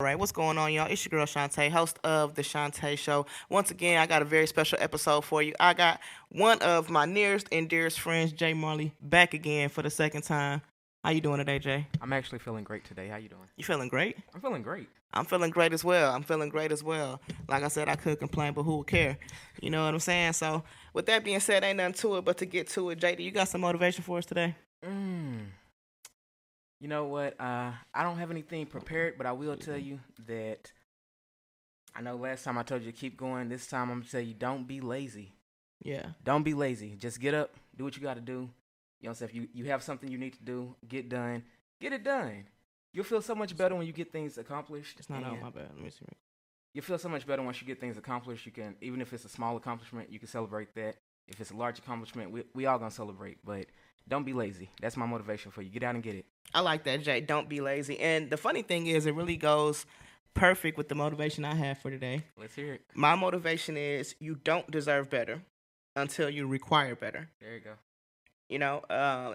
All right, what's going on, y'all? It's your girl Chante, host of the Chante Show. Once again, I got a very special episode for you. I got one of my nearest and dearest friends, Jay Marley, back again for the second time. How you doing today, Jay? I'm actually feeling great today. How you doing? You feeling great? I'm feeling great. I'm feeling great as well. I'm feeling great as well. Like I said, I could complain, but who would care? You know what I'm saying? So, with that being said, ain't nothing to it but to get to it. Jay, do you got some motivation for us today? Mm. You know what? I don't have anything prepared, but I will tell you that I know last time I told you to keep going. This time I'm going to tell you don't be lazy. Yeah. Don't be lazy. Just get up, do what you got to do. You know what I'm saying? If you have something you need to do, get it done. You'll feel so much better when you get things accomplished. It's not out, my bad. Let me see. You feel so much better once you get things accomplished. You can, even if it's a small accomplishment, you can celebrate that. If it's a large accomplishment, we all gonna celebrate. But don't be lazy. That's my motivation for you. Get out and get it. I like that, Jay. Don't be lazy. And the funny thing is, it really goes perfect with the motivation I have for today. Let's hear it. My motivation is you don't deserve better until you require better. There you go. You know,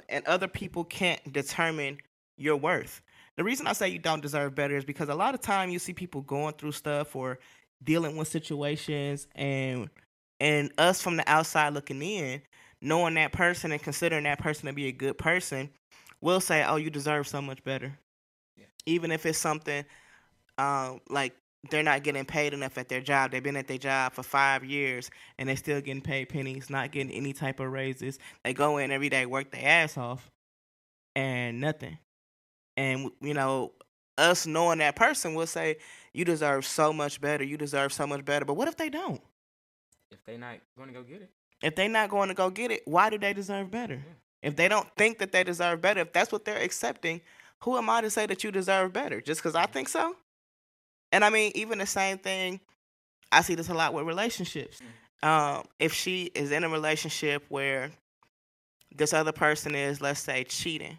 and other people can't determine your worth. The reason I say you don't deserve better is because a lot of time you see people going through stuff or dealing with situations, and us from the outside looking in, knowing that person and considering that person to be a good person, we'll say, "Oh, you deserve so much better," Yeah. even if it's something like they're not getting paid enough at their job. They've been at their job for 5 years and they're still getting paid pennies, not getting any type of raises. They go in every day, work their ass off, and nothing. And you know, us knowing that person will say, "You deserve so much better. You deserve so much better." But what if they don't? If they not going to go get it. If they're not going to go get it, why do they deserve better? Yeah. If they don't think that they deserve better, if that's what they're accepting, who am I to say that you deserve better? Just because I think so? And I mean, even the same thing, I see this a lot with relationships. If she is in a relationship where this other person is, let's say, cheating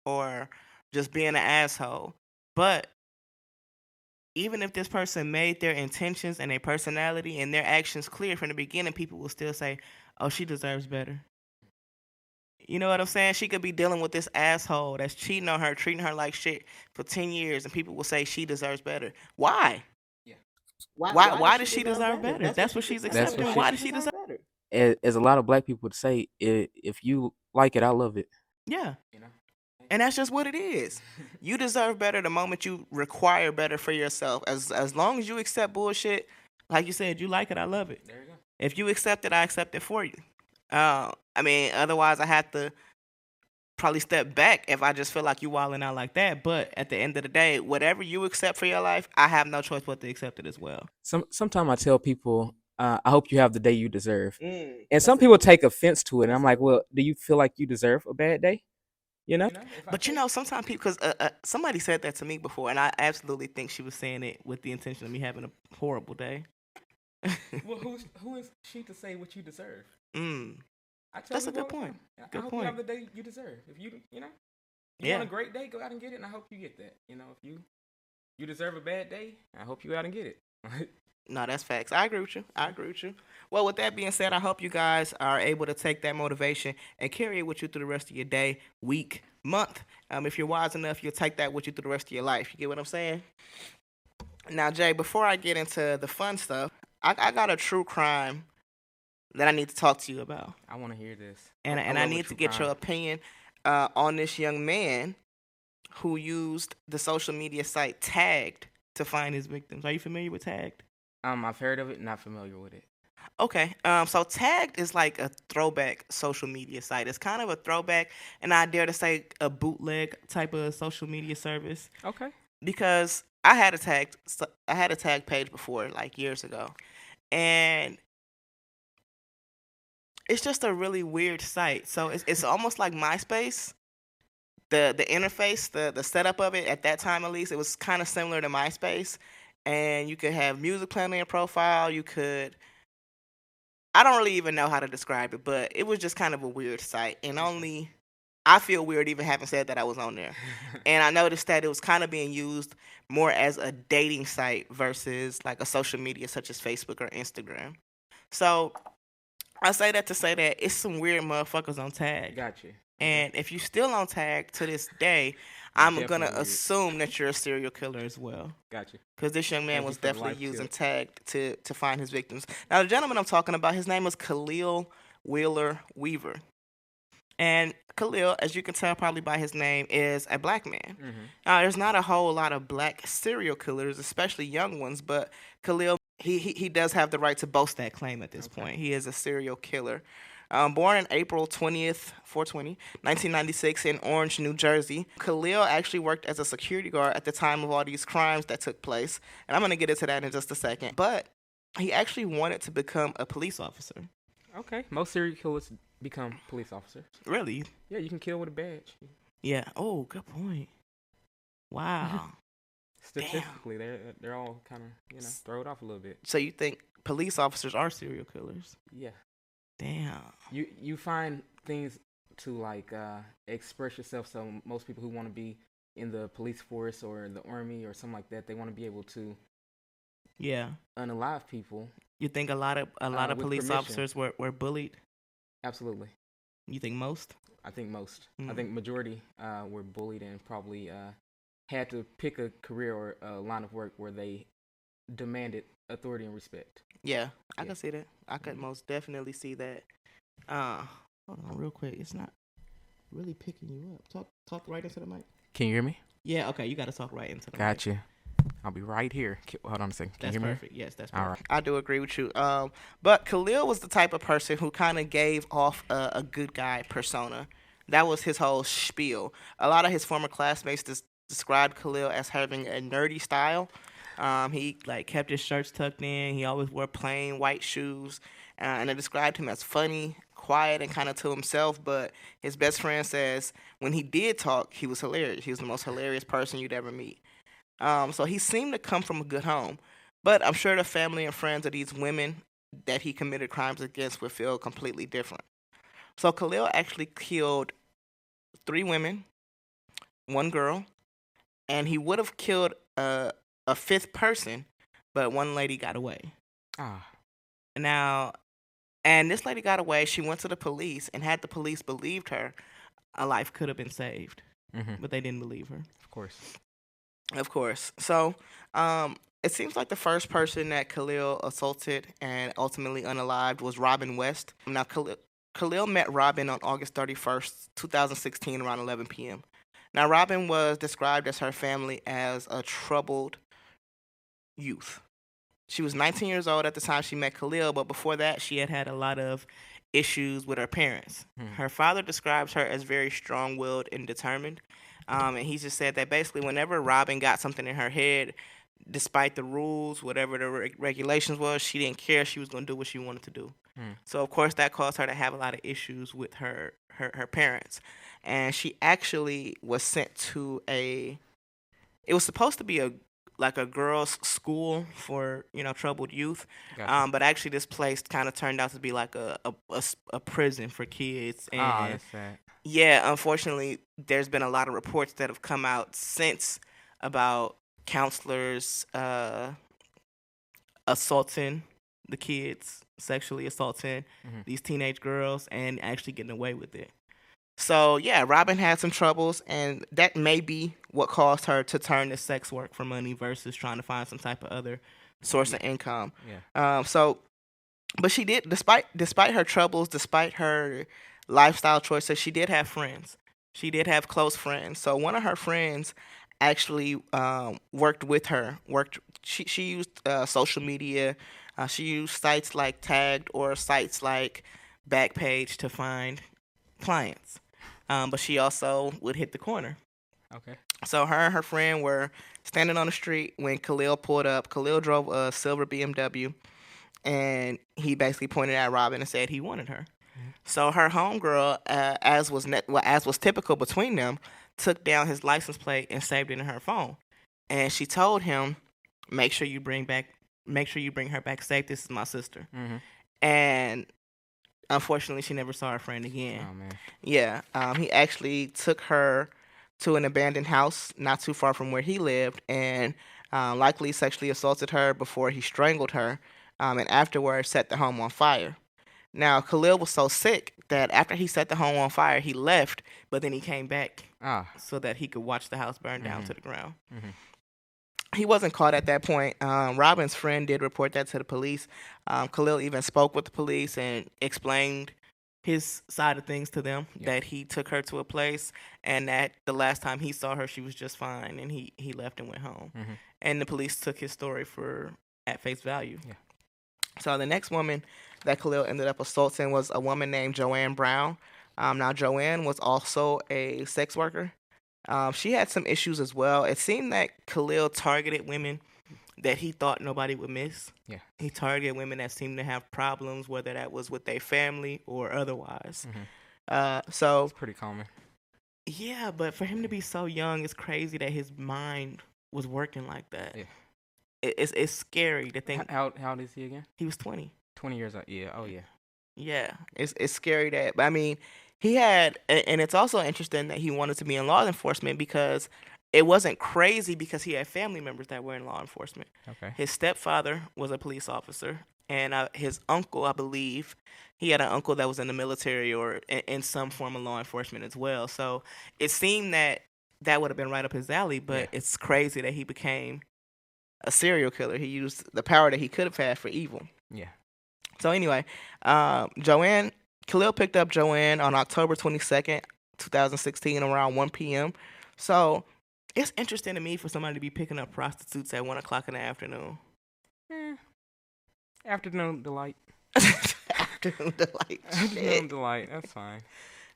or just being an asshole, but even if this person made their intentions and their personality and their actions clear from the beginning, people will still say, "Oh, she deserves better." You know what I'm saying? She could be dealing with this asshole that's cheating on her, treating her like shit for 10 years, and people will say she deserves better. Why? Yeah. Why does she deserve better? If that's what she's That's what accepting. she- Why does she deserve better? As a lot of black people would say, if you like it, I love it. Yeah. You know. And that's just what it is. You deserve better the moment you require better for yourself. As long as you accept bullshit, like you said, you like it, I love it. There you go. If you accept it, I accept it for you. I mean, otherwise I have to probably step back if I just feel like you wilding out like that. But at the end of the day, whatever you accept for your life, I have no choice but to accept it as well. Sometimes I tell people, I hope you have the day you deserve. And That's some people take offense to it. And I'm like, well, do you feel like you deserve a bad day? You know? But you know, sometimes people, because somebody said that to me before, and I absolutely think she was saying it with the intention of me having a horrible day. Well, who is she to say what you deserve? Mm. I tell That's a people good all the point. time, Good I hope point. you have the day you deserve. If you want Yeah. a great day, go out and get it, and I hope you get that. You know, if you deserve a bad day, I hope you go out and get it. No, that's facts. I agree with you. Well, with that being said, I hope you guys are able to take that motivation and carry it with you through the rest of your day, week, month. If you're wise enough, you'll take that with you through the rest of your life. You get what I'm saying? Now, Jay, before I get into the fun stuff, I got a true crime that I need to talk to you about. I want to hear this. And I I love a need to true get your crime. opinion on this young man who used the social media site Tagged to find his victims. Are you familiar with Tagged? I've heard of it, not familiar with it. Okay, so Tagged is like a throwback social media site. It's kind of a throwback, and I dare to say a bootleg type of social media service. Okay. Because I had a tag page before, like years ago, and it's just a really weird site. So it's almost like MySpace. The interface, the setup of it at that time at least, it was kind of similar to MySpace, and you could have music playing on your profile. You could, I don't really even know how to describe it, but it was just kind of a weird site, and only I feel weird even having said that I was on there. And I noticed that it was kind of being used more as a dating site versus like a social media such as Facebook or Instagram. So I say that to say that it's some weird motherfuckers on Tag. Gotcha. And if you still on Tag to this day, I'm gonna Definitely weird. assume that you're a serial killer as well. Gotcha. Because this young man Thank you was for the definitely life using tip. tag to find his victims. Now, the gentleman I'm talking about, his name was Khalil Wheeler Weaver. And Khalil, as you can tell probably by his name, is a black man. Mm-hmm. Now, there's not a whole lot of black serial killers, especially young ones, but Khalil, he does have the right to boast that claim at this Okay. point. He is a serial killer. Born on April 20th, 420, 1996 in Orange, New Jersey, Khalil actually worked as a security guard at the time of all these crimes that took place. And I'm going to get into that in just a second. But he actually wanted to become a police officer. Okay. Most serial killers become police officers. Really? Yeah, you can kill with a badge. Yeah. Oh, good point. Wow. Statistically, they're all kind of thrown off a little bit. So you think police officers are serial killers? Yeah. Damn. You find things to like express yourself. So most people who want to be in the police force or the army or something like that, they want to be able to unalive people. You think a lot of police permission. officers were bullied? Absolutely. You think most? I think most. I think majority were bullied and probably had to pick a career or a line of work where they demanded authority and respect. Yeah, I can see that. I could most definitely see that. Hold on real quick. It's not really picking you up. Talk right into the mic. Can you hear me? Yeah, okay. You got to talk right into the mic. Gotcha. I'll be right here. Hold on a second. Can That's you hear perfect. me? Yes, that's perfect. All right. I do agree with you. But Khalil was the type of person who kind of gave off a good guy persona. That was his whole spiel. A lot of his former classmates described Khalil as having a nerdy style. He kept his shirts tucked in. He always wore plain white shoes, and they described him as funny, quiet, and kind of to himself. But his best friend says when he did talk, he was hilarious. He was the most hilarious person you'd ever meet. So he seemed to come from a good home, but I'm sure the family and friends of these women that he committed crimes against would feel completely different. So Khalil actually killed 3 women, 1 girl, and he would have killed a 5th person, but one lady got away. Now, and this lady got away. She went to the police, and had the police believed her, a life could have been saved. But they didn't believe her. Of course. So, it seems like the first person that Khalil assaulted and ultimately unalived was Robin West. Now, Khalil met Robin on August 31st, 2016, around 11 p.m. Now, Robin was described as her family as a troubled youth. She was 19 years old at the time she met Khalil, but before that, she had a lot of issues with her parents. Her father describes her as very strong-willed and determined. And he just said that basically whenever Robin got something in her head, despite the rules, whatever the regulations was, she didn't care. She was going to do what she wanted to do. So, of course, that caused her to have a lot of issues with her parents. And she actually was sent to it was supposed to be a girls' school for, troubled youth. Gotcha. But actually this place kind of turned out to be like a prison for kids. And That's sad. yeah, unfortunately, there's been a lot of reports that have come out since about counselors assaulting the kids, sexually assaulting these teenage girls, and actually getting away with it. So, yeah, Robin had some troubles, and that may be what caused her to turn to sex work for money versus trying to find some type of other source of income. Yeah. But she did, despite her troubles, despite her lifestyle choices, she did have friends. She did have close friends. So one of her friends actually worked with her. She used social media. She used sites like Tagged or sites like Backpage to find clients. But she also would hit the corner. Okay. So her and her friend were standing on the street when Khalil pulled up. Khalil drove a silver BMW, and he basically pointed at Robin and said he wanted her. So her homegirl, as was typical between them, took down his license plate and saved it in her phone. And she told him, "Make sure you bring her back safe. This is my sister." And unfortunately, she never saw her friend again. Oh man. Yeah. He actually took her to an abandoned house not too far from where he lived, and likely sexually assaulted her before he strangled her, and afterwards set the home on fire. Now, Khalil was so sick that after he set the home on fire, he left, but then he came back so that he could watch the house burn down to the ground. He wasn't caught at that point. Robin's friend did report that to the police. Khalil even spoke with the police and explained his side of things to them, that he took her to a place and that the last time he saw her, she was just fine, and he left and went home. And the police took his story at face value. So the next woman that Khalil ended up assaulting was a woman named Joanne Brown. Now, Joanne was also a sex worker. She had some issues as well. It seemed that Khalil targeted women that he thought nobody would miss. He targeted women that seemed to have problems, whether that was with their family or otherwise. So it's pretty common. Yeah, but for him to be so young, it's crazy that his mind was working like that. It's scary to think. How old is he again? He was 20. 20 years old. Yeah. Oh, yeah. Yeah. It's scary that. But I mean, he had, and it's also interesting that he wanted to be in law enforcement because it wasn't crazy because he had family members that were in law enforcement. Okay. His stepfather was a police officer, and his uncle, I believe, he had an uncle that was in the military or in some form of law enforcement as well. So it seemed that would have been right up his alley, but it's crazy that he became a serial killer. He used the power that he could have had for evil. Yeah. So anyway, Khalil picked up Joanne on October 22nd, 2016, around 1 p.m. So it's interesting to me for somebody to be picking up prostitutes at 1 o'clock in the afternoon. Afternoon delight. Afternoon delight. Afternoon delight. That's fine.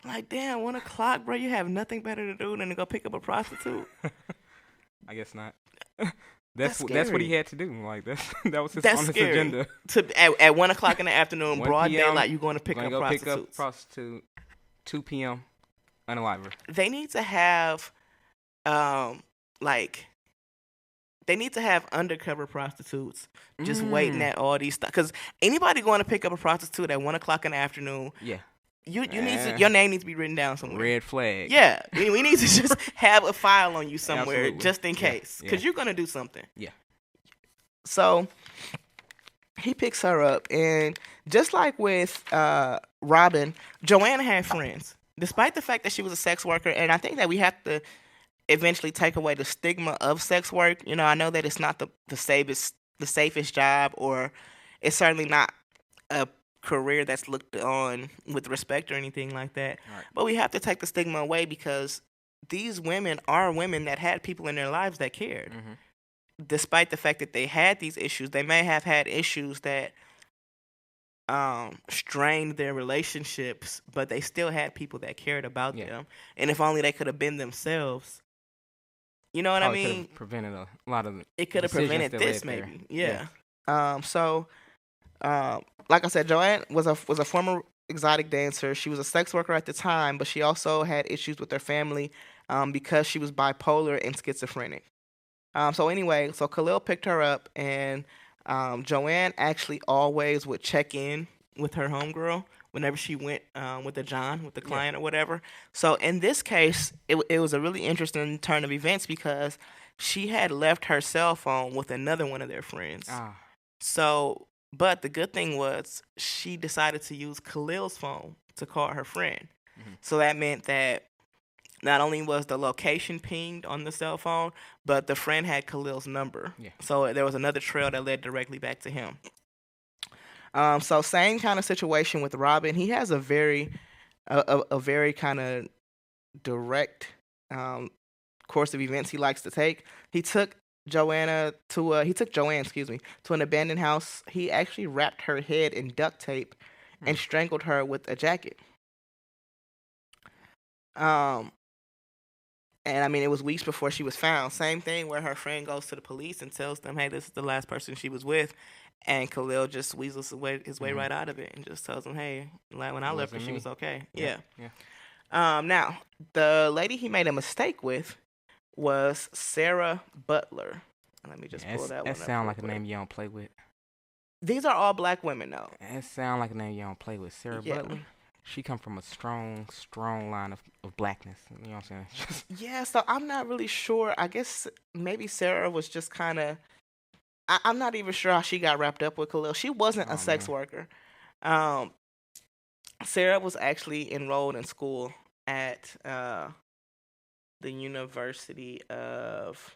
Like, damn, 1 o'clock, bro. You have nothing better to do than to go pick up a prostitute. I guess not. That's what he had to do. Like that was his agenda. At 1 o'clock in the afternoon, broad daylight, you're going to pick up prostitutes. Pick up prostitute. 2 p.m. unalive her. They need to have, they need to have undercover prostitutes just waiting at all these stuff. Because anybody going to pick up a prostitute at 1 o'clock in the afternoon, you need your name needs to be written down somewhere. Red flag. Yeah, we need to just have a file on you somewhere just in case, because you're gonna do something. Yeah. So he picks her up, and just like with Robin, Joanna had friends, despite the fact that she was a sex worker. And I think that we have to eventually take away the stigma of sex work. You know, I know that it's not the safest job, or it's certainly not a career that's looked on with respect or anything like that. Right. But we have to take the stigma away because these women are women that had people in their lives that cared. Despite the fact that they had these issues, they may have had issues that strained their relationships, but they still had people that cared about them. And if only they could have been themselves. You know what I mean? It could have prevented a lot of it could have prevented this, maybe. Like I said, Joanne was a former exotic dancer. She was a sex worker at the time, but she also had issues with her family because she was bipolar and schizophrenic. So Khalil picked her up, and Joanne actually always would check in with her homegirl whenever she went with the client or whatever. So in this case, it was a really interesting turn of events because she had left her cell phone with another one of their friends. So... But the good thing was she decided to use Khalil's phone to call her friend. So that meant that not only was the location pinged on the cell phone, but the friend had Khalil's number. So there was another trail that led directly back to him. So same kind of situation with Robin. He has a very kind of direct course of events he likes to take. He took Joanne to an abandoned house. He actually wrapped her head in duct tape and strangled her with a jacket. And I mean, it was weeks before she was found. Same thing where her friend goes to the police and tells them, "Hey, this is the last person she was with," and Khalil just weasels his way right out of it and just tells them, "Hey, when I left her, she was okay." Yeah. Now the lady he made a mistake with was Sarah Butler. Let me just pull that one up. That sounds like a name you don't play with. These are all black women, though. That sounds like a name you don't play with. Sarah Butler? She come from a strong line of blackness. You know what I'm saying? So I'm not really sure. I guess maybe Sarah was just kind of... I'm not even sure how she got wrapped up with Khalil. She wasn't a sex worker. Sarah was actually enrolled in school at the University of.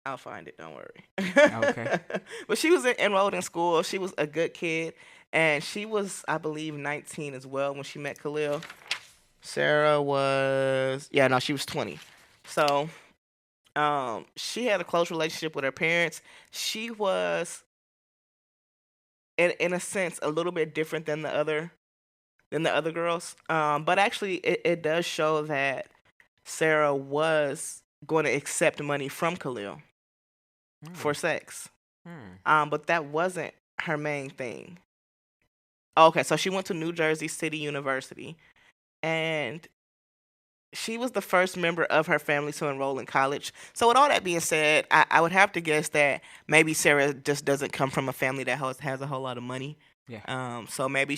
I'll find it. Don't worry. Okay. But she was enrolled in school. She was a good kid, and she was, I believe, 19 as well when she met Khalil. Sarah was, yeah, no, she was 20. So, she had a close relationship with her parents. She was, in a sense, a little bit different than the other girls. But actually, it does show that Sarah was going to accept money from Khalil for sex. But that wasn't her main thing. Okay, so she went to New Jersey City University, and she was the first member of her family to enroll in college. So with all that being said, I would have to guess that maybe Sarah just doesn't come from a family that has a whole lot of money. Yeah. So maybe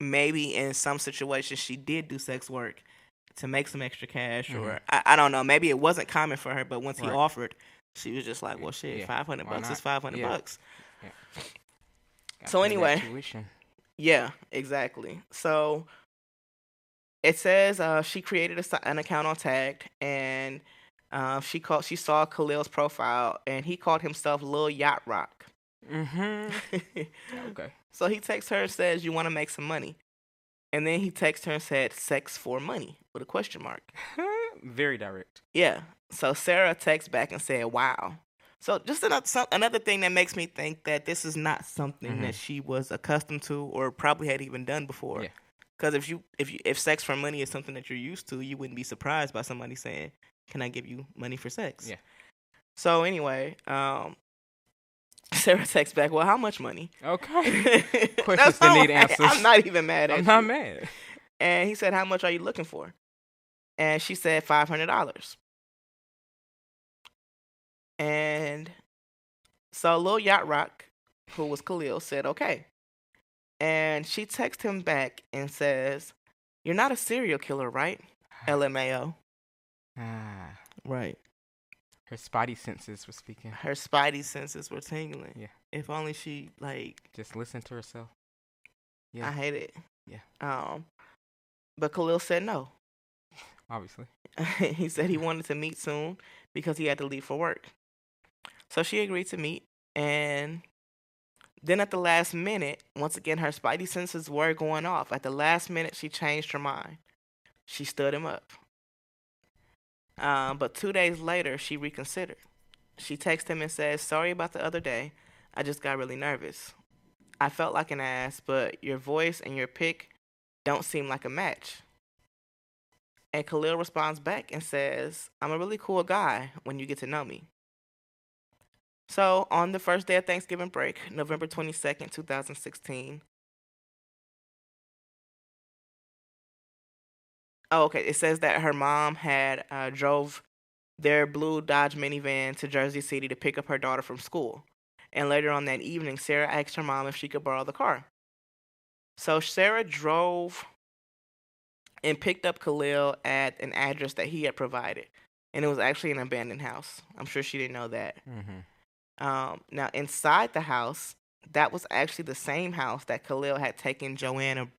maybe in some situations she did do sex work to make some extra cash, or I don't know. Maybe it wasn't common for her, but once he offered, she was just like, well, shit, $500 is $500. Yeah. So anyway, yeah, exactly. So it says she created an account on Tagged, and she saw Khalil's profile, and he called himself Lil Yacht Rock. Okay. So he texts her and says, "You want to make some money?" And then he texts her and said, "Sex for money?" with a question mark. Very direct. Yeah. So Sarah texts back and said, "Wow." So just another thing that makes me think that this is not something that she was accustomed to or probably had even done before. Yeah. Because if sex for money is something that you're used to, you wouldn't be surprised by somebody saying, "Can I give you money for sex?" Yeah. So anyway, Sarah texts back, "Well, how much money?" Okay. Questions that need answers. I'm not even mad at you. I'm not mad. And he said, "How much are you looking for?" And she said, $500. And so Lil Yacht Rock, who was Khalil, said, "Okay." And she texts him back and says, "You're not a serial killer, right?" LMAO. Right. Her spidey senses were speaking. Her spidey senses were tingling. Yeah. If only she, just listened to herself. Yeah. I hate it. Yeah. But Khalil said no. Obviously. He said he wanted to meet soon because he had to leave for work. So she agreed to meet, and then at the last minute, once again, her spidey senses were going off. At the last minute, she changed her mind. She stood him up. But 2 days later, she reconsidered. She texted him and said, "Sorry about the other day. I just got really nervous. I felt like an ass, but your voice and your pick don't seem like a match." And Khalil responds back and says, "I'm a really cool guy when you get to know me." So on the first day of Thanksgiving break, November 22nd, 2016. Oh, okay. It says that her mom had drove their blue Dodge minivan to Jersey City to pick up her daughter from school. And later on that evening, Sarah asked her mom if she could borrow the car. So Sarah drove and picked up Khalil at an address that he had provided. And it was actually an abandoned house. I'm sure she didn't know that. Now, inside the house, that was actually the same house that Khalil had taken Joanne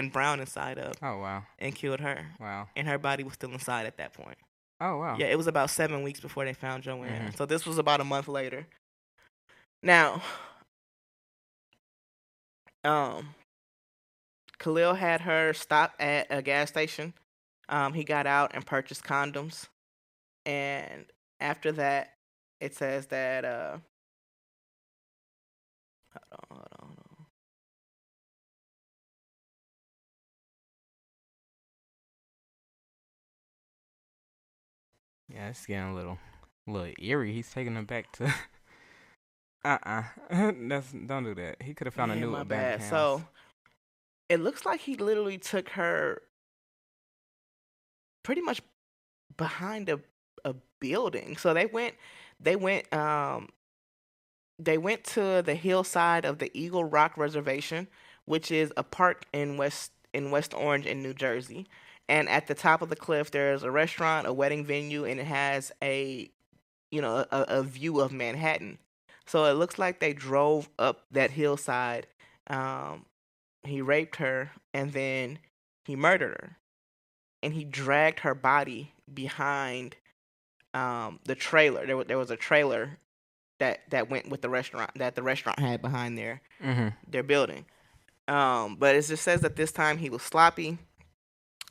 Brown inside of. Oh, wow. And killed her. Wow. And her body was still inside at that point. Oh, wow. Yeah, it was about 7 weeks before they found Joanne. So this was about a month later. Now, Khalil had her stop at a gas station. He got out and purchased condoms. And after that, it says that hold on. Yeah, it's getting a little eerie. He's taking them back to don't do that. He could have found a new abandoned house. So it looks like he literally took her pretty much behind a building. So they went to the hillside of the Eagle Rock Reservation, which is a park in West Orange in New Jersey. And at the top of the cliff, there's a restaurant, a wedding venue, and it has a view of Manhattan. So it looks like they drove up that hillside. He raped her, and then he murdered her. And he dragged her body behind the trailer. There was a trailer that went with the restaurant that the restaurant had behind their building. But it just says that this time he was sloppy.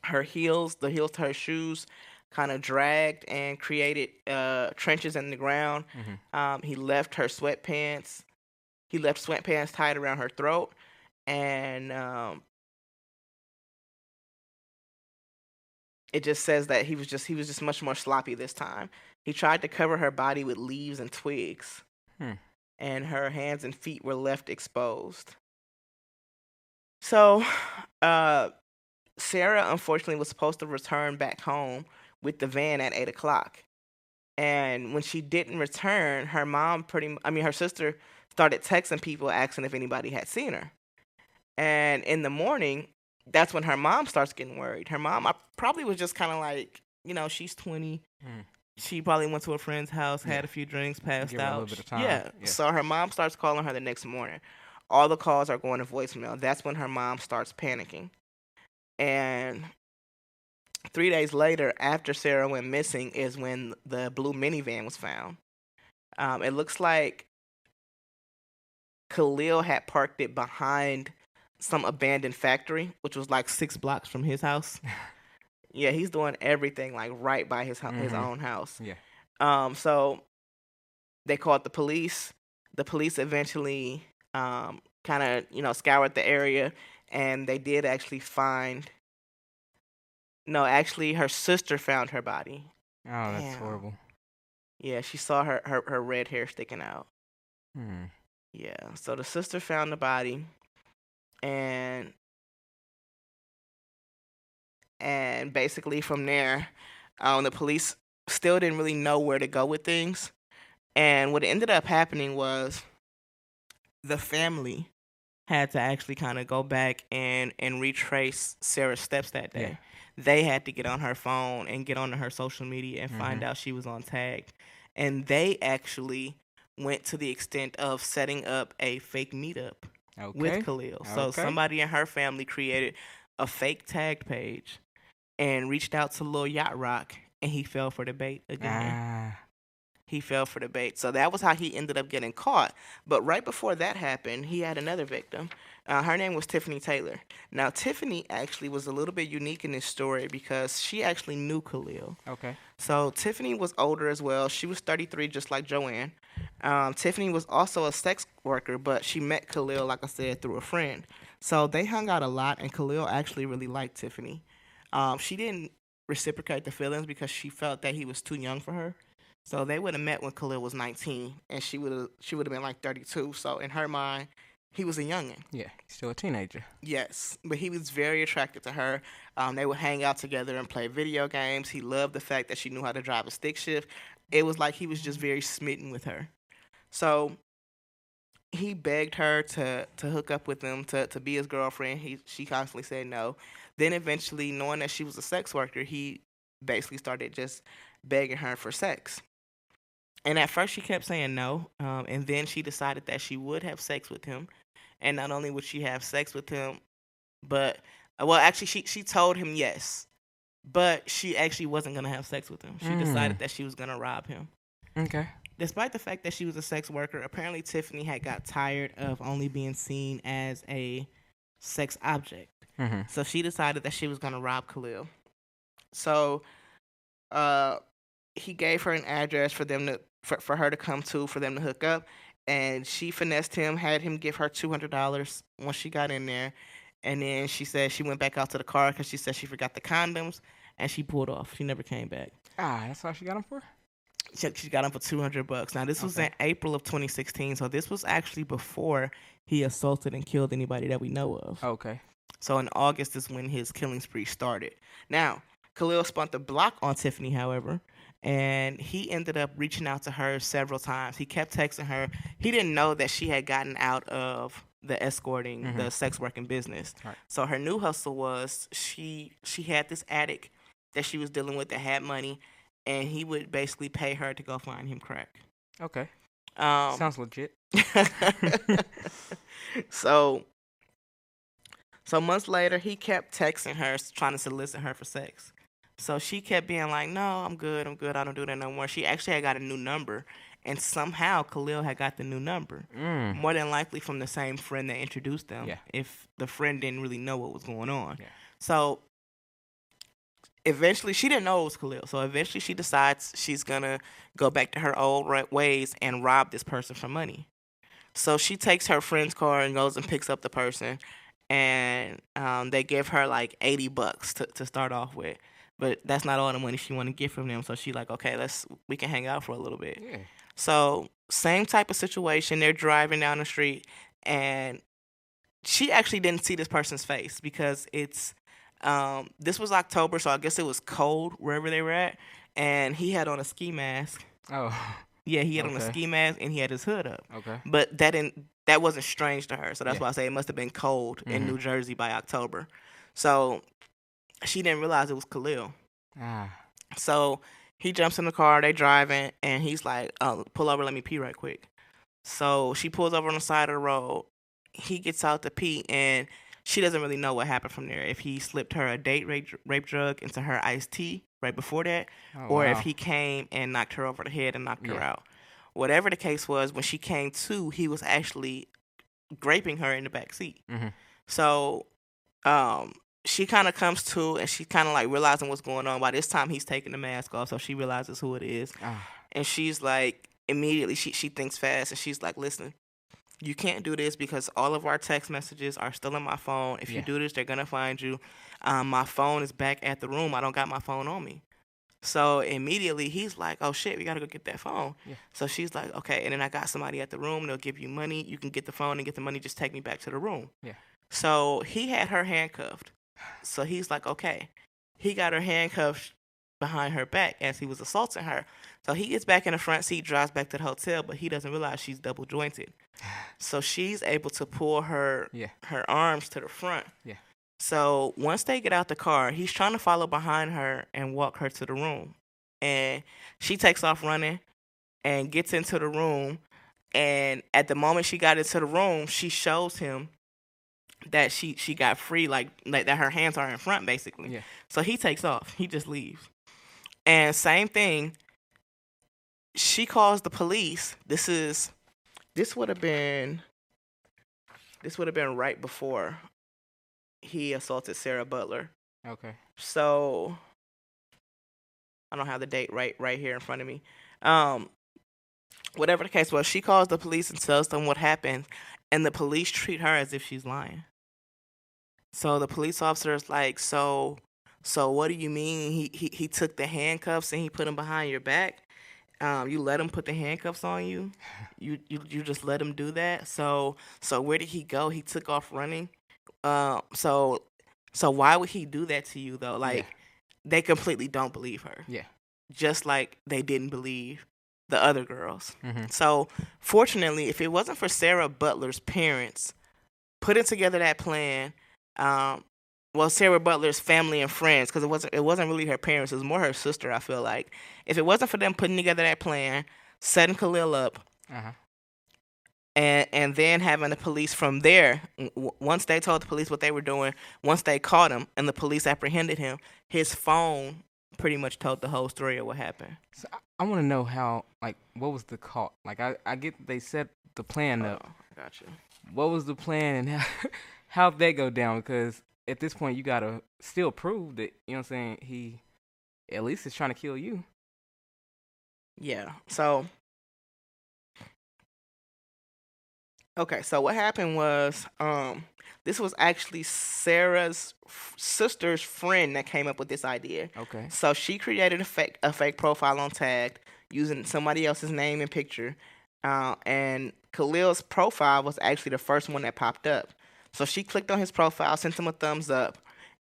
The heels to her shoes kind of dragged and created trenches in the ground. He left sweatpants tied around her throat, and it just says that he was just much more sloppy this time. He tried to cover her body with leaves and twigs, and her hands and feet were left exposed. So, Sarah unfortunately was supposed to return back home with the van at 8:00, and when she didn't return, her sister started texting people asking if anybody had seen her. And in the morning, that's when her mom starts getting worried. Her mom probably was just kind of like, she's 20. She probably went to a friend's house, had a few drinks, passed Give out. her a little bit of time. Yeah. So her mom starts calling her the next morning. All the calls are going to voicemail. That's when her mom starts panicking. And 3 days later, after Sarah went missing, is when the blue minivan was found. It looks like Khalil had parked it behind some abandoned factory, which was like 6 blocks from his house. Yeah, he's doing everything like right by his own house. Yeah. So they called the police. The police eventually kind of scoured the area, and they did actually find. No, actually, her sister found her body. Oh, that's horrible. Yeah, she saw her red hair sticking out. Hmm. Yeah, so the sister found the body, and basically from there, the police still didn't really know where to go with things. And what ended up happening was the family had to actually kind of go back and retrace Sarah's steps that day. Yeah. They had to get on her phone and get onto her social media and find out she was on tag. And they actually went to the extent of setting up a fake meetup with Khalil. So somebody in her family created a fake tagged page and reached out to Lil Yacht Rock, and he fell for the bait again. He fell for the bait. So that was how he ended up getting caught. But right before that happened, he had another victim. Her name was Tiffany Taylor. Now, Tiffany actually was a little bit unique in this story because she actually knew Khalil. Okay. So Tiffany was older as well. She was 33, just like Joanne. Tiffany was also a sex worker, but she met Khalil, like I said, through a friend. So they hung out a lot, and Khalil actually really liked Tiffany. She didn't reciprocate the feelings because she felt that he was too young for her. So they would have met when Khalil was 19, and she would have been like 32. So in her mind, he was a youngin'. Yeah, still a teenager. Yes, but he was very attracted to her. They would hang out together and play video games. He loved the fact that she knew how to drive a stick shift. It was like he was just very smitten with her. So he begged her to hook up with him, to be his girlfriend. She constantly said no. Then eventually, knowing that she was a sex worker, he basically started just begging her for sex. And at first she kept saying no, and then she decided that she would have sex with him. And not only would she have sex with him, but, actually she told him yes, but she actually wasn't going to have sex with him. She decided that she was going to rob him. Okay. Despite the fact that she was a sex worker, apparently Tiffany had got tired of only being seen as a sex object. So she decided that she was going to rob Khalil. So he gave her an address for her to come to, for them to hook up, and she finessed him, had him give her $200 once she got in there, and then she said she went back out to the car because she said she forgot the condoms, and she pulled off. She never came back. That's all she got him for? She got him for $200. Now this was in April of 2016, so this was actually before he assaulted and killed anybody that we know of. Okay. So in August is when his killing spree started. Now, Khalil spun the block on Tiffany, however, and he ended up reaching out to her several times. He kept texting her. He didn't know that she had gotten out of the escorting, the sex working business. Right. So her new hustle was she had this addict that she was dealing with that had money, and he would basically pay her to go find him crack. Okay. Sounds legit. So months later, he kept texting her, trying to solicit her for sex. So she kept being like, "No, I'm good. I don't do that no more." She actually had got a new number, and somehow Khalil had got the new number. More than likely from the same friend that introduced them. Yeah. If the friend didn't really know what was going on. Yeah. So eventually, she didn't know it was Khalil. So eventually, she decides she's gonna go back to her old ways and rob this person for money. So she takes her friend's car and goes and picks up the person, and they give her like $80 to start off with. But that's not all the money she want to get from them. So she like, okay, we can hang out for a little bit. Yeah. So same type of situation. They're driving down the street, and she actually didn't see this person's face because it's this was October, so I guess it was cold wherever they were at, and he had on a ski mask. Oh. Yeah, he had on a ski mask and he had his hood up. Okay. But that wasn't strange to her, so that's why I say it must have been cold in New Jersey by October. So she didn't realize it was Khalil. So he jumps in the car, they driving, and he's like, "Oh, pull over, let me pee right quick." So she pulls over on the side of the road. He gets out to pee, and she doesn't really know what happened from there. If he slipped her a date rape drug into her iced tea right before that, or if he came and knocked her over the head and knocked her out. Whatever the case was, when she came to, he was actually graping her in the back seat. So she kind of comes to, and she kind of like realizing what's going on. By this time, he's taking the mask off, so she realizes who it is. And she's like, immediately, she thinks fast, and she's like, "Listen, you can't do this because all of our text messages are still in my phone. If you do this, they're going to find you. My phone is back at the room. I don't got my phone on me." So immediately he's like, "Oh shit, we got to go get that phone." So she's like, "Okay." And then I got somebody at the room. They'll give you money. You can get the phone and get the money. Just take me back to the room. So he had her handcuffed. So he's like, "Okay." He got her handcuffed behind her back as he was assaulting her. So he gets back in the front seat, drives back to the hotel, but he doesn't realize she's double jointed. So she's able to pull her arms to the front. So once they get out the car, he's trying to follow behind her and walk her to the room. And she takes off running and gets into the room. And at the moment she got into the room, she shows him that she got free, like that her hands are in front, basically. So he takes off. He just leaves. And same thing, she calls the police. This would have been right before he assaulted Sarah Butler. Okay. So I don't have the date right here in front of me. Whatever the case was, she calls the police and tells them what happened, and the police treat her as if she's lying. So the police officer is like, so what do you mean he took the handcuffs and he put them behind your back? You let him put the handcuffs on you? You just let him do that? So where did he go? He took off running. So why would he do that to you though? Like they completely don't believe her. Just like they didn't believe the other girls. So fortunately, if it wasn't for Sarah Butler's parents putting together that plan, Sarah Butler's family and friends, because it wasn't really her parents, it was more her sister, I feel like. If it wasn't for them putting together that plan, setting Khalil up, and then having the police from there, once they told the police what they were doing, once they caught him and the police apprehended him, his phone pretty much told the whole story of what happened. So I want to know how, like, what was the call? Like, I get they set the plan up. Gotcha. What was the plan and how'd that go down? Because at this point, you got to still prove that, you know what I'm saying, he at least is trying to kill you. Yeah. So, okay. So what happened was, this was actually Sarah's sister's friend that came up with this idea. Okay. So she created a fake profile on Tagged using somebody else's name and picture. And Khalil's profile was actually the first one that popped up. So she clicked on his profile, sent him a thumbs up,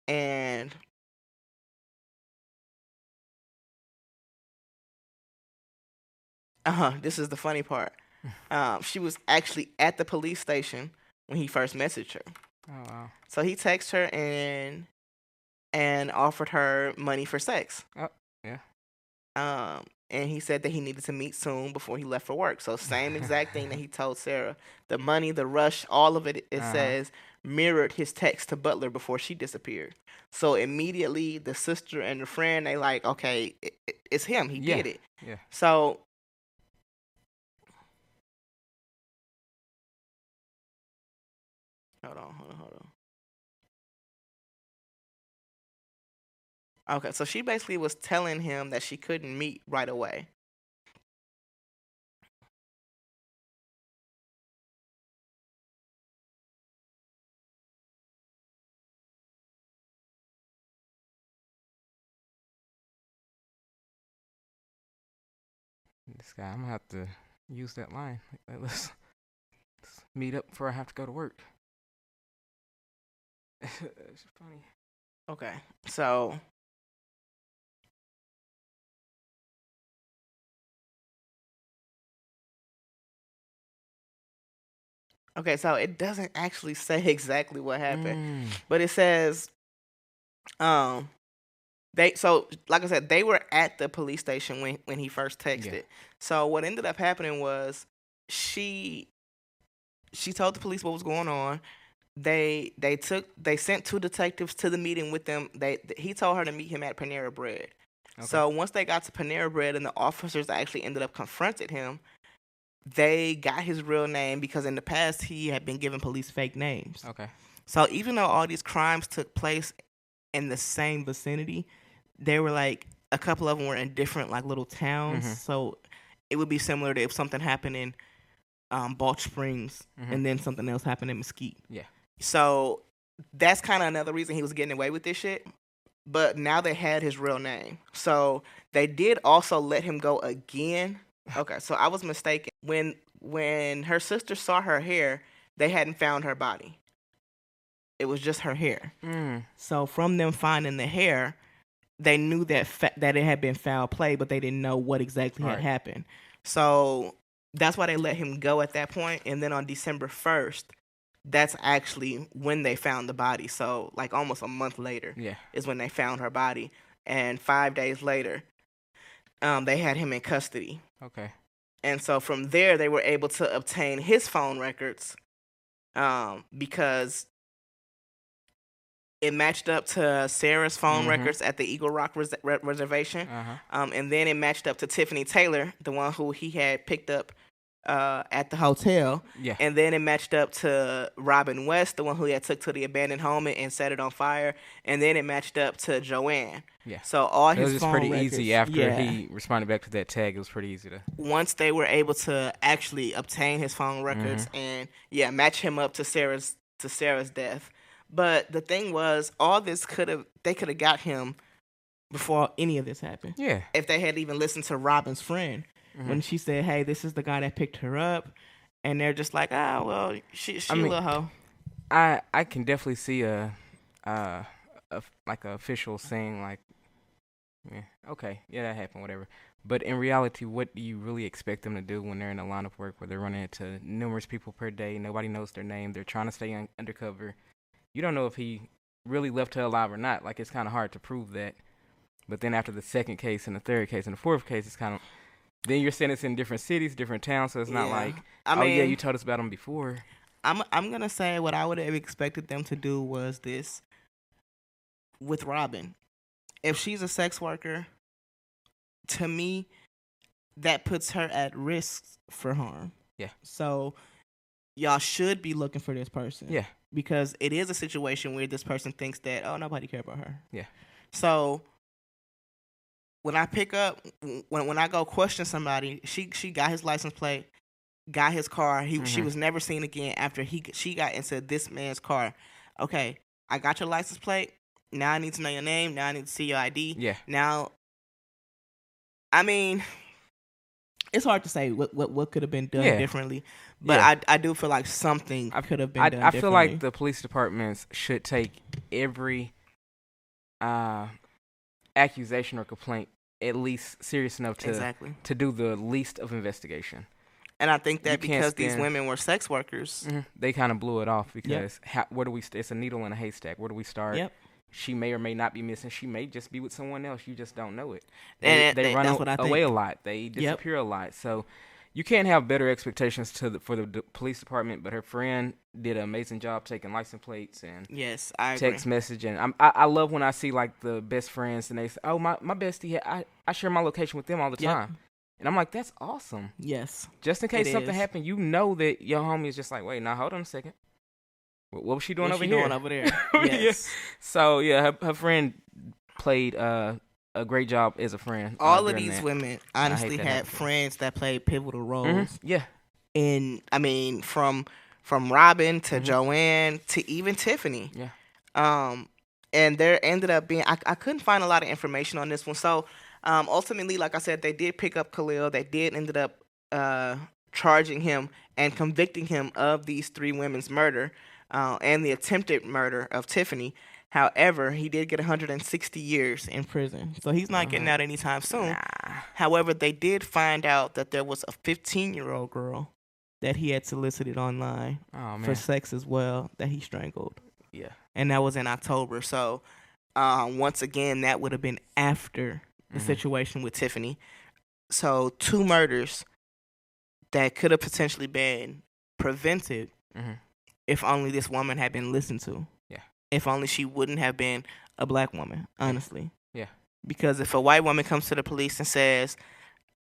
and this is the funny part. She was actually at the police station when he first messaged her. Oh, wow. So he texted her and offered her money for sex. Oh, yeah. and he said that he needed to meet soon before he left for work. So same exact thing that he told Sarah. The money, the rush, all of it, says, mirrored his text to Butler before she disappeared. So immediately the sister and the friend, they like, okay, it's him. He did it. Yeah. So hold on. Okay, so she basically was telling him that she couldn't meet right away. This guy, I'm gonna have to use that line. Let's meet up before I have to go to work. It's funny. Okay, so it doesn't actually say exactly what happened, but it says, like I said, they were at the police station when he first texted. Yeah. So what ended up happening was she told the police what was going on. They sent 2 detectives to the meeting with them. He told her to meet him at Panera Bread. Okay. So once they got to Panera Bread and the officers actually ended up confronted him, they got his real name because in the past he had been giving police fake names. Okay. So even though all these crimes took place in the same vicinity, they were like a couple of them were in different like little towns. Mm-hmm. So it would be similar to if something happened in Balch Springs and then something else happened in Mesquite. Yeah. So that's kind of another reason he was getting away with this shit. But now they had his real name. So they did also let him go again. Okay, so I was mistaken. When her sister saw her hair, they hadn't found her body. It was just her hair. So from them finding the hair, they knew that that it had been foul play, but they didn't know what exactly had happened. So that's why they let him go at that point. And then on December 1st, that's actually when they found the body. So like almost a month later is when they found her body. And 5 days later, they had him in custody. Okay. And so from there, they were able to obtain his phone records because it matched up to Sarah's phone records at the Eagle Rock Reservation. And then it matched up to Tiffany Taylor, the one who he had picked up at the hotel. Yeah. And then it matched up to Robin West, the one who he had took to the abandoned home and set it on fire. And then it matched up to Joanne. Yeah. So all his phone records. It was pretty records, easy after he responded back to that tag. It was pretty easy to. Once they were able to actually obtain his phone records and match him up to Sarah's death. But the thing was, all this they could have got him before any of this happened. Yeah. If they had even listened to Robin's friend when she said, "Hey, this is the guy that picked her up," and they're just like, "Ah, well, she a little hoe." I can definitely see a like a official saying like, yeah, okay, yeah, that happened, whatever. But in reality, what do you really expect them to do when they're in a line of work where they're running into numerous people per day? Nobody knows their name. They're trying to stay undercover. You don't know if he really left her alive or not. Like, it's kind of hard to prove that. But then after the second case and the third case and the fourth case, it's kind of... Then you're sentenced in different cities, different towns, so it's not like, yeah, you told us about him before. I'm going to say what I would have expected them to do was this with Robin. If she's a sex worker, to me, that puts her at risk for harm. Yeah. So y'all should be looking for this person. Yeah. Because it is a situation where this person thinks that, oh, nobody cares about her. Yeah. So when I pick up, when I go question somebody, she got his license plate, got his car. She was never seen again after she got into this man's car. Okay, I got your license plate. Now I need to know your name. Now I need to see your ID. Yeah. Now, I mean, it's hard to say what could have been done differently, but I do feel like something could have been done differently. I feel like the police departments should take every accusation or complaint at least serious enough to do the least of investigation. And I think that because these women were sex workers, they kind of blew it off because where do we? It's a needle in a haystack. Where do we start? Yep. she may or may not be missing. She may just be with someone else. You just don't know it. They run away a lot. They disappear a lot. So you can't have better expectations for the police department. But her friend did an amazing job taking license plates and yes, I text agree. messaging. I love when I see like the best friends and they say, "Oh, my bestie, I share my location with them all the time." And I'm like, that's awesome. Yes. Just in case something happened, you know that your homie is just like, wait, now hold on a second. What was she doing over here? Yes. So, yeah, her friend played a great job as a friend. All of these women honestly had friends that played pivotal roles. Mm-hmm. Yeah. And, I mean, from Robin to Joanne to even Tiffany. Yeah. And there ended up being, I couldn't find a lot of information on this one. So, ultimately, like I said, they did pick up Khalil. They did ended up charging him and convicting him of these 3 women's murder and the attempted murder of Tiffany. However, he did get 160 years in prison. So he's not getting out anytime soon. Nah. However, they did find out that there was a 15-year-old girl that he had solicited online for sex as well that he strangled. Yeah. And that was in October. So once again, that would have been after the situation with Tiffany. So 2 murders that could have potentially been prevented if only this woman had been listened to. Yeah. If only she wouldn't have been a black woman, honestly. Yeah. Because if a white woman comes to the police and says,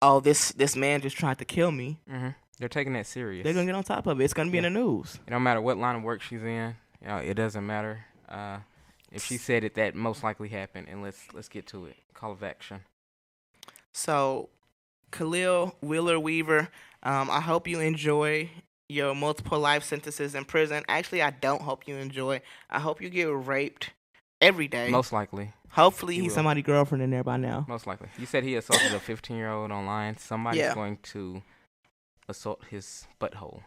"Oh, this man just tried to kill me," they're taking that serious. They're gonna get on top of it. It's gonna be in the news. It don't matter what line of work she's in. It doesn't matter. If she said it, that most likely happened. And let's get to it. Call of action. So, Khalil Wheeler Weaver, I hope you enjoy your multiple life sentences in prison. Actually, I don't hope you enjoy. I hope you get raped every day. Most likely. Hopefully, he's somebody's girlfriend in there by now. Most likely. You said he assaulted a 15-year-old online. Somebody's going to assault his butthole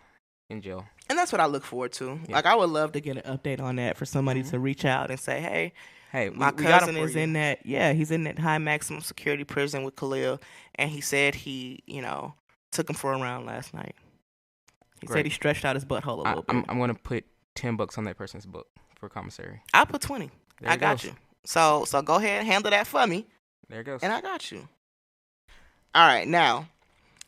in jail. And that's what I look forward to. Yeah. Like, I would love to get an update on that for somebody to reach out and say, hey, my cousin is in that. Yeah, he's in that high maximum security prison with Khalil, and he said he, took him for a round last night. He said he stretched out his butthole a little bit. I'm going to put $10 on that person's book for commissary. I'll put 20. I got you. So go ahead and handle that for me. There it goes. And I got you. All right, now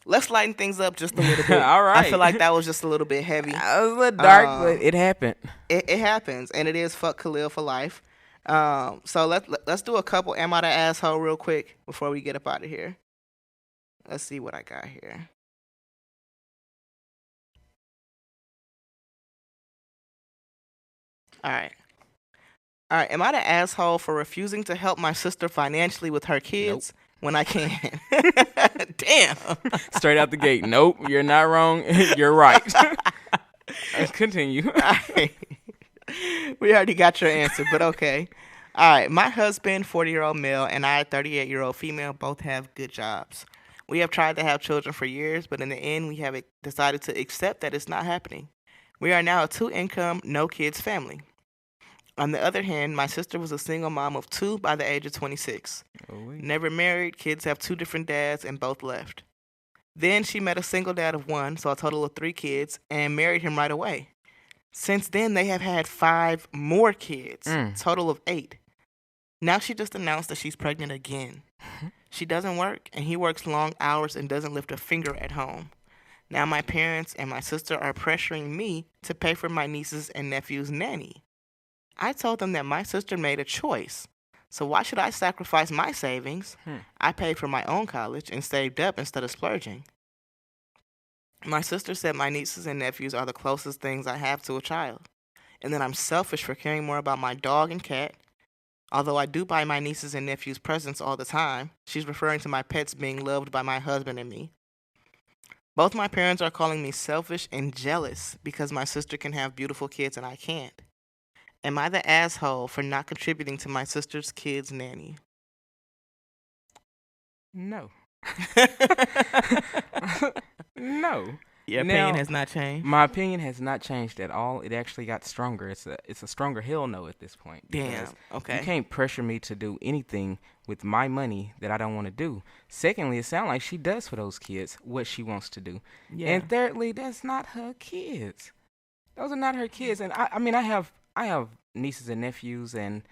let's lighten things up just a little bit. All right. I feel like that was just a little bit heavy. That was a little dark, but it happened. It happens, and it is fuck Khalil for life. So let's do a couple Am I the Asshole real quick before we get up out of here. Let's see what I got here. All right. Am I the asshole for refusing to help my sister financially with her kids when I can? Damn. Straight out the gate. Nope, you're not wrong. You're right. Continue. Right. We already got your answer, but okay. All right. My husband, 40-year-old male, and I, 38-year-old female, both have good jobs. We have tried to have children for years, but in the end, we have decided to accept that it's not happening. We are now a 2-income, no-kids family. On the other hand, my sister was a single mom of 2 by the age of 26. Never married, kids have 2 different dads, and both left. Then she met a single dad of 1, so a total of 3 kids, and married him right away. Since then, they have had 5 more kids, total of 8. Now she just announced that she's pregnant again. She doesn't work, and he works long hours and doesn't lift a finger at home. Now my parents and my sister are pressuring me to pay for my nieces and nephew's nanny. I told them that my sister made a choice, so why should I sacrifice my savings? I paid for my own college and saved up instead of splurging. My sister said my nieces and nephews are the closest things I have to a child, and that I'm selfish for caring more about my dog and cat. Although I do buy my nieces and nephews presents all the time, she's referring to my pets being loved by my husband and me. Both my parents are calling me selfish and jealous because my sister can have beautiful kids and I can't. Am I the asshole for not contributing to my sister's kids' nanny? No. No. Your opinion has not changed? My opinion has not changed at all. It actually got stronger. It's a stronger hell no at this point. Damn. Okay. You can't pressure me to do anything with my money that I don't want to do. Secondly, it sounds like she does for those kids what she wants to do. Yeah. And thirdly, that's not her kids. Those are not her kids. And I have nieces and nephews, and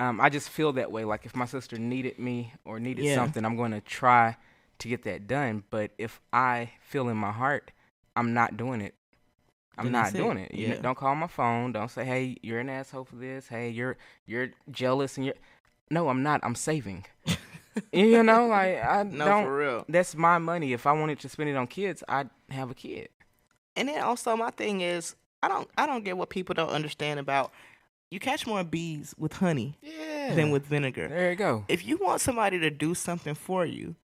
I just feel that way. Like if my sister needed me or needed something, I'm going to try to get that done. But if I feel in my heart, I'm not doing it. I'm not doing it. You don't call my phone. Don't say, "Hey, you're an asshole for this. Hey, you're jealous and you're." No, I'm not. I'm saving. You know, like I don't. For real. That's my money. If I wanted to spend it on kids, I'd have a kid. And then also my thing is, I don't get what people don't understand about. You catch more bees with honey than with vinegar. There you go. If you want somebody to do something for you,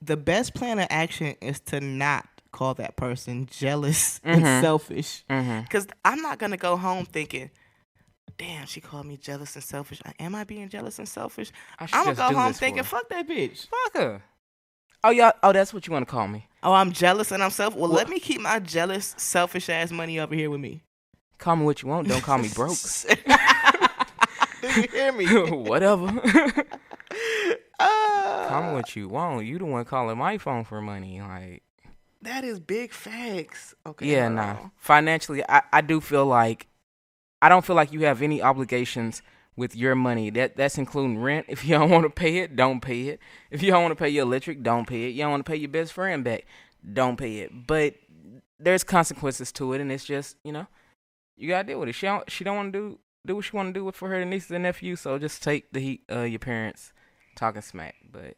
the best plan of action is to not call that person jealous and selfish. Because I'm not going to go home thinking, damn, she called me jealous and selfish. Am I being jealous and selfish? I'm going to go home thinking, fuck that bitch. Fuck her. Oh, y'all. Oh, that's what you want to call me. Oh, I'm jealous and I'm selfish. Well, let me keep my jealous, selfish-ass money over here with me. Call me what you want. Don't call me broke. Do you hear me? Whatever. Call me what you want. You the one calling my phone for money. Like that is big facts. Okay. Yeah, nah. Financially, I do feel like I don't feel like you have any obligations with your money. That's including rent. If you don't want to pay it, don't pay it. If you don't want to pay your electric, don't pay it. You don't want to pay your best friend back, don't pay it. But there's consequences to it, and it's just, you know, you gotta deal with it. She don't want to do what she want to do for her nieces and nephews. So just take the heat. Your parents talking smack, but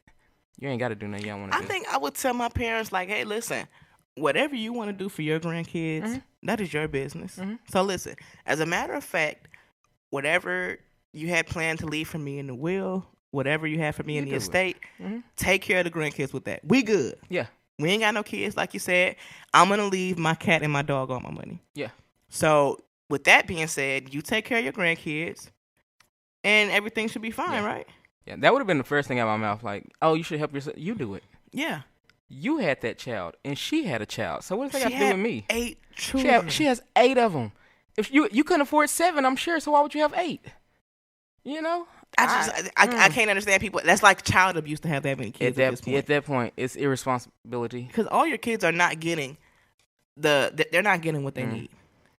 you ain't got to do nothing you don't want to do. I think I would tell my parents, like, hey, listen, whatever you want to do for your grandkids, that is your business. So listen, as a matter of fact, whatever you had planned to leave for me in the will, whatever you have for me in the estate, take care of the grandkids with that. We good. Yeah. We ain't got no kids, like you said. I'm going to leave my cat and my dog all my money. Yeah. So with that being said, you take care of your grandkids, and everything should be fine, right? Yeah, that would have been the first thing out of my mouth. Like, oh, you should help yourself. You do it. Yeah. You had that child, and she had a child. So what does that got to do with me? 8 children. She has 8 of them. If you couldn't afford 7, I'm sure. So why would you have 8? You know? I can't understand people. That's like child abuse to have that many kids at this point. At that point, it's irresponsibility. Because all your kids are not getting they're not getting what they need.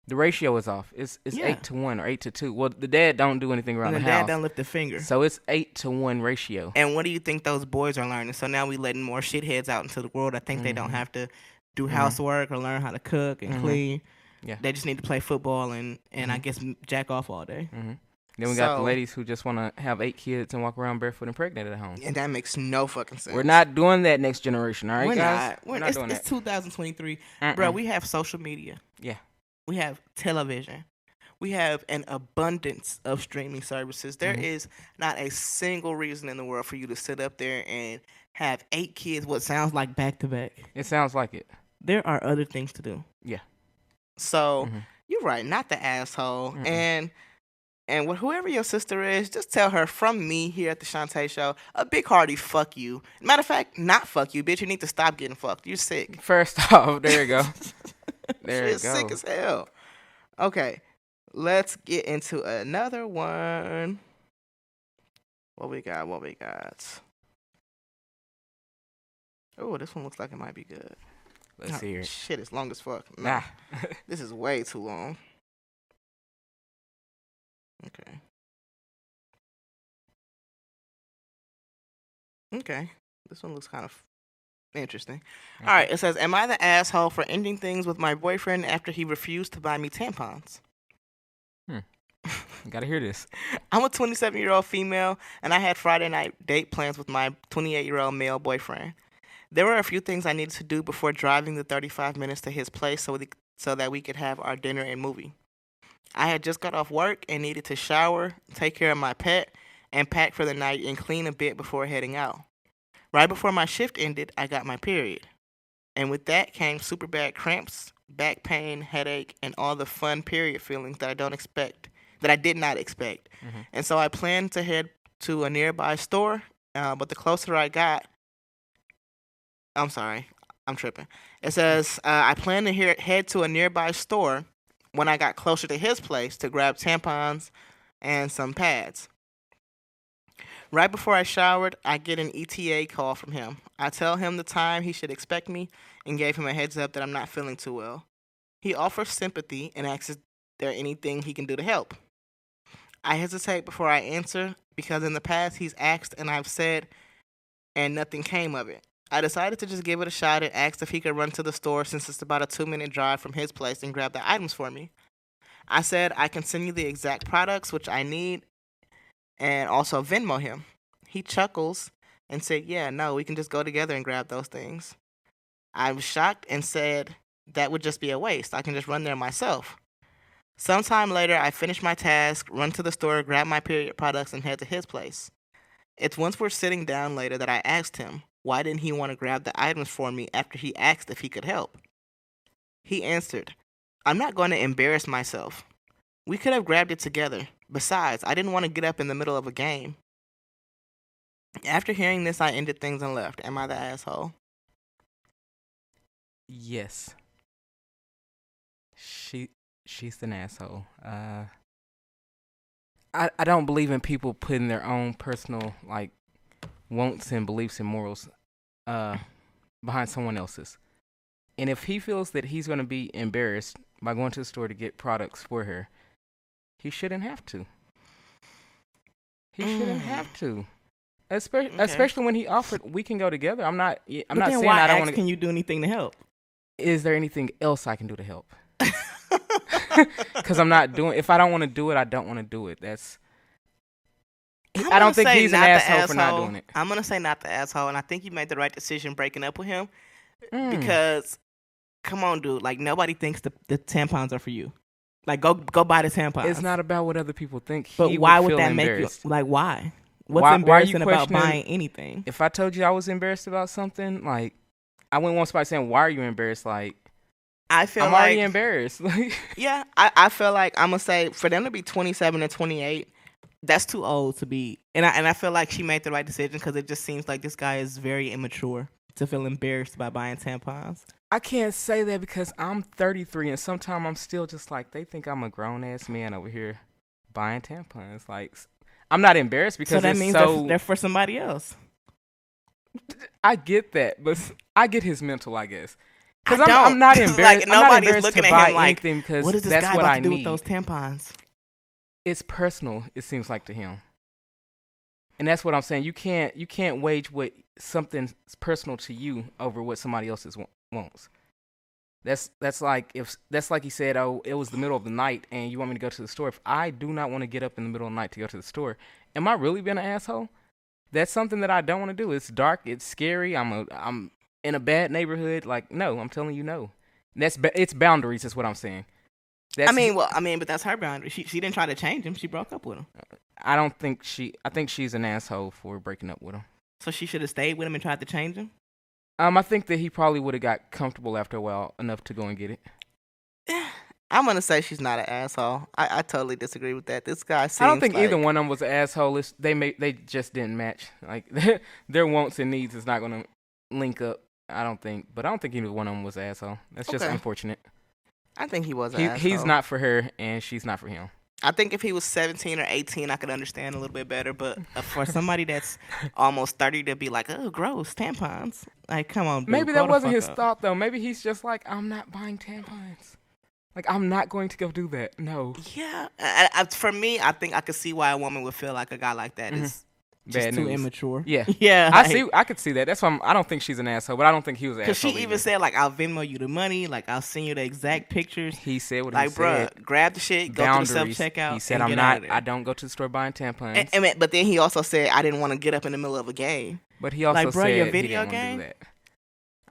The ratio is off. It's 8-1 or 8-2. Well, the dad don't do anything around the house. The dad don't lift a finger. So it's 8-1 ratio. And what do you think those boys are learning? So now we letting more shitheads out into the world. I think they don't have to do housework or learn how to cook and clean. Yeah. They just need to play football and I guess jack off all day. Then we got the ladies who just want to have 8 kids and walk around barefoot and pregnant at home. And that makes no fucking sense. We're not doing that next generation, all right, guys? We're not doing that. It's 2023. Bro, we have social media. Yeah. We have television. We have an abundance of streaming services. There is not a single reason in the world for you to sit up there and have 8 kids, what sounds like back-to-back. It sounds like it. There are other things to do. Yeah. So, you're right, not the asshole. And whoever your sister is, just tell her from me here at the Chante Show, a big hearty fuck you. Matter of fact, not fuck you, bitch. You need to stop getting fucked. You're sick. First off, there you go. There you go. Sick as hell. Okay, let's get into another one. What we got? Oh, this one looks like it might be good. Let's hear it. Shit, it's long as fuck. Nah. This is way too long. Okay. This one looks kind of interesting. Okay. All right. It says, am I the asshole for ending things with my boyfriend after he refused to buy me tampons? Gotta hear this. I'm a 27-year-old female, and I had Friday night date plans with my 28-year-old male boyfriend. There were a few things I needed to do before driving the 35 minutes to his place so that we could have our dinner and movie. I had just got off work and needed to shower, take care of my pet, and pack for the night and clean a bit before heading out. Right before my shift ended, I got my period. And with that came super bad cramps, back pain, headache, and all the fun period feelings that I did not expect. And so I planned to head to a nearby store, but the closer I got, I'm sorry, I'm tripping. It says, I planned to head to a nearby store when I got closer to his place to grab tampons and some pads. Right before I showered, I get an ETA call from him. I tell him the time he should expect me and gave him a heads up that I'm not feeling too well. He offers sympathy and asks if there anything he can do to help. I hesitate before I answer because in the past he's asked and I've said and nothing came of it. I decided to just give it a shot and asked if he could run to the store since it's about a 2-minute drive from his place and grab the items for me. I said I can send you the exact products which I need and also Venmo him. He chuckles and said, yeah, no, we can just go together and grab those things. I was shocked and said that would just be a waste. I can just run there myself. Sometime later, I finish my task, run to the store, grab my period products, and head to his place. It's once we're sitting down later that I asked him, why didn't he want to grab the items for me after he asked if he could help? He answered, I'm not going to embarrass myself. We could have grabbed it together. Besides, I didn't want to get up in the middle of a game. After hearing this, I ended things and left. Am I the asshole? Yes. She's an asshole. I don't believe in people putting their own personal wants and beliefs and morals behind someone else's. And if he feels that he's going to be embarrassed by going to the store to get products for her, he shouldn't have to. He shouldn't have to. Especially when he offered, we can go together. I'm not saying I don't want to. Can you do anything to help? Is there anything else I can do to help? Because I'm not doing. If I don't want to do it, I don't want to do it. I don't think he's an asshole for not doing it. I'm gonna say not the asshole, and I think you made the right decision breaking up with him. Because, come on, dude. Nobody thinks the tampons are for you. Go buy the tampons. It's not about what other people think. But why would that make you? Why? What's embarrassing about buying anything? If I told you I was embarrassed about something, I wouldn't want somebody saying, "Why are you embarrassed?" I feel I'm already embarrassed. Yeah, I feel like I'm gonna say for them to be 27 and 28, that's too old to be. And I feel like she made the right decision because it just seems like this guy is very immature to feel embarrassed by buying tampons. I can't say that because I'm 33 and sometimes I'm still just they think I'm a grown ass man over here buying tampons. I'm not embarrassed because that means they're for somebody else. I get that, but I get his mental, I guess. Because I'm not embarrassed. Nobody's looking at him anything because what is this that's guy what about I to do need. with those tampons? It's personal. It seems like to him, and that's what I'm saying. You can't wage what something's personal to you over what somebody else's wants. That's like he said, oh, it was the middle of the night and you want me to go to the store. If I do not want to get up in the middle of the night to go to the store, am I really being an asshole? That's something that I don't want to do. It's dark. It's scary. I'm in a bad neighborhood. No, I'm telling you no. It's boundaries is what I'm saying. But that's her boundary. She didn't try to change him. She broke up with him. I think she's an asshole for breaking up with him. So she should have stayed with him and tried to change him? I think that he probably would have got comfortable after a while enough to go and get it. I'm going to say she's not an asshole. I totally disagree with that. This guy seems I don't think either one of them was an asshole. They just didn't match. Their wants and needs is not going to link up, I don't think. But I don't think either one of them was an asshole. That's just unfortunate. I think he was an asshole. He's not for her, and she's not for him. I think if he was 17 or 18, I could understand a little bit better. But for somebody that's almost 30 to be like, oh, gross, tampons. Come on, dude, maybe that wasn't his thought, though. Maybe he's just I'm not buying tampons. I'm not going to go do that. No. Yeah. For me, I think I could see why a woman would feel like a guy like that is just too immature. Yeah. Yeah. I could see that. That's why I don't think she's an asshole, but I don't think he was an asshole. Because she even said, I'll Venmo you the money. I'll send you the exact pictures. He said what he said. Bruh, grab the shit, go to the self-checkout. He said, I don't go to the store buying tampons. But then he also said, I didn't want to get up in the middle of a game. But he also said your video he didn't game? want to do that.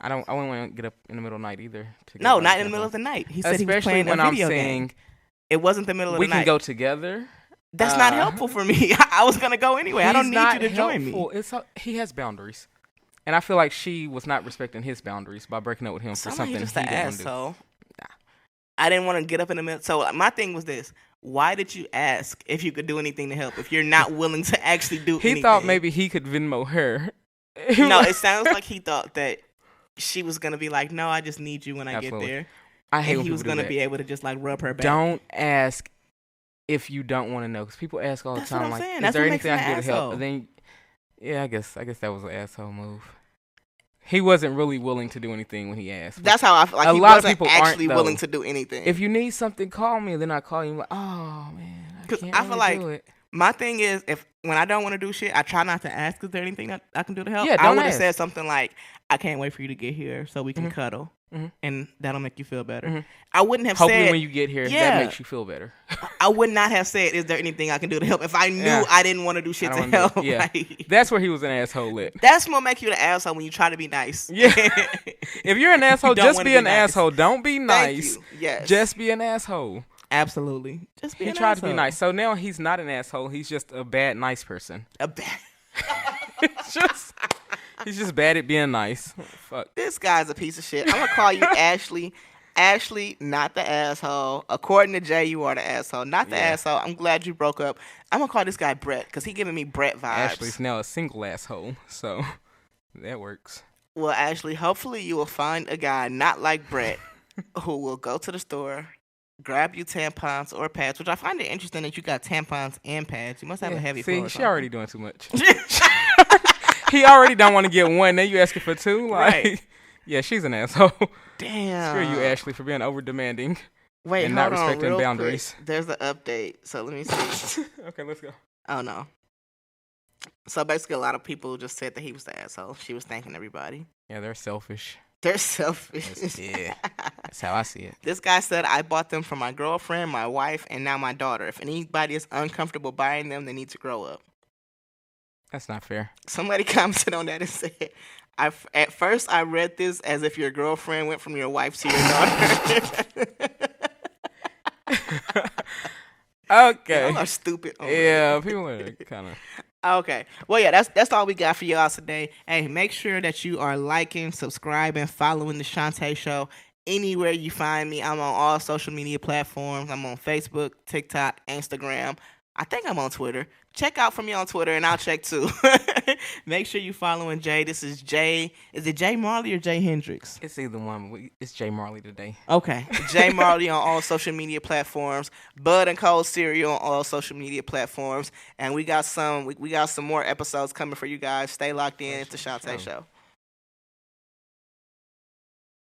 I wouldn't want to get up in the middle of the night either. No, not in the middle of the night. He said he was playing a video game. It wasn't the middle of the night. We can go together. That's not helpful for me. I was going to go anyway. I don't need you to join me. He has boundaries. And I feel like she was not respecting his boundaries by breaking up with him for something he didn't want to do. Nah. I didn't want to get up in the middle. So my thing was this. Why did you ask if you could do anything to help if you're not willing to actually do anything? He thought maybe he could Venmo her. No, it sounds like he thought that she was going to be like, no, I just need you when I get there. I hate when he was going to be able to just rub her back. Don't ask if you don't want to know, because people ask all the time, is there anything I can do to help? And then, I guess that was an asshole move. He wasn't really willing to do anything when he asked. That's how I feel. He wasn't actually willing to do anything. If you need something, call me. And then I call you. I'm like, oh man, Because I feel like my thing is, when I don't want to do shit, I try not to ask, is there anything that I can do to help? Yeah, I would have said something like, I can't wait for you to get here so we can cuddle. Mm-hmm. And that'll make you feel better. Mm-hmm. I wouldn't have Hopefully said... when you get here, that makes you feel better. I would not have said, is there anything I can do to help, if I knew I didn't want to do shit to help. Yeah. That's where he was an asshole at. That's what makes you an asshole, when you try to be nice. Yeah. If you're an asshole, just be an asshole. Don't be nice. Thank you. Yes. Just be an asshole. Absolutely. Just be an asshole. He tried to be nice. So now he's not an asshole. He's just a bad, nice person. He's just bad at being nice. Oh, fuck. This guy's a piece of shit. I'm going to call you Ashley. Ashley, not the asshole. According to Jay, you are the asshole. Not the asshole. I'm glad you broke up. I'm going to call this guy Brett, because he's giving me Brett vibes. Ashley's now a single asshole, so that works. Well, Ashley, hopefully you will find a guy not like Brett who will go to the store, grab you tampons or pads, which I find it interesting that you got tampons and pads. You must have a heavy flow. See, she already doing too much. He already don't want to get one. Then you asking for two? Like, right. Yeah, she's an asshole. Damn. Screw you, Ashley, for being over demanding. Wait, and hold not respecting on, real boundaries. Quick. There's an update. So let me see. Okay, let's go. Oh no. So basically, a lot of people just said that he was the asshole. She was thanking everybody. Yeah, they're selfish. They're selfish. Yeah, that's how I see it. This guy said, I bought them for my girlfriend, my wife, and now my daughter. If anybody is uncomfortable buying them, they need to grow up. That's not fair. Somebody commented on that and said, at first I read this as if your girlfriend went from your wife to your daughter. Okay. Y'all are stupid. Yeah, people are kind of... Okay. Well, yeah, that's all we got for y'all today. Hey, make sure that you are liking, subscribing, following the Chante Show anywhere you find me. I'm on all social media platforms. I'm on Facebook, TikTok, Instagram. I think I'm on Twitter. Check out for me on Twitter, and I'll check too. Make sure you following Jay. This is Jay. Is it Jay Marley or Jay Hendrix? It's either one. It's Jay Marley today. Okay. Jay Marley on all social media platforms. Bud and Cole Cereal on all social media platforms. And we got some more episodes coming for you guys. Stay locked in. It's the Chante Show.